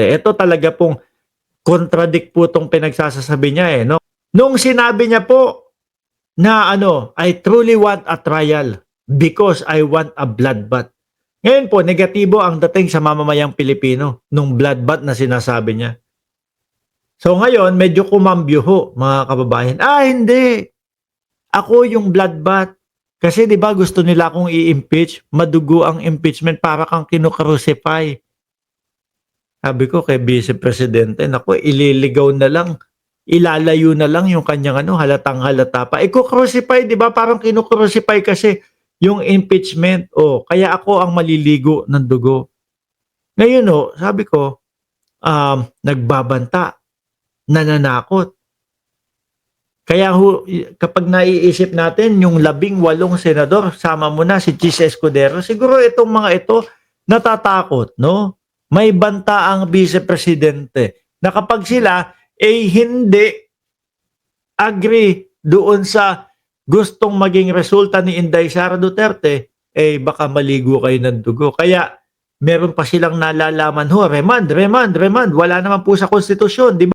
Duterte. Ito talaga pong contradict po itong pinagsasasabi niya eh, no? Nung sinabi niya po na I truly want a trial because I want a bloodbath. Ngayon po, negatibo ang dating sa mamamayang Pilipino nung bloodbath na sinasabi niya. So ngayon, medyo kumambyo ho, mga kababayan. Hindi. Ako yung bloodbath. Kasi 'di ba gusto nila akong i-impeach, madugo ang impeachment para kang kinu-crucify. Sabi ko kay Vice Presidente, naku, ililigaw na lang, ilalayo na lang yung kanyang halatang halata pa. Iko-crucify, 'di ba? Parang kinu-crucify kasi yung impeachment. Kaya ako ang maliligo ng dugo. Ngayon sabi ko, nagbabanta, nananakot. Kaya kapag naiisip natin yung 18 senador, sama mo na si Chis Escudero, siguro itong mga ito natatakot, no? May banta ang Vice Presidente na kapag sila hindi agree doon sa gustong maging resulta ni Inday Sara Duterte, baka maligo kayo ng dugo. Kaya meron pa silang nalalaman remand. Wala naman po sa konstitusyon, di ba?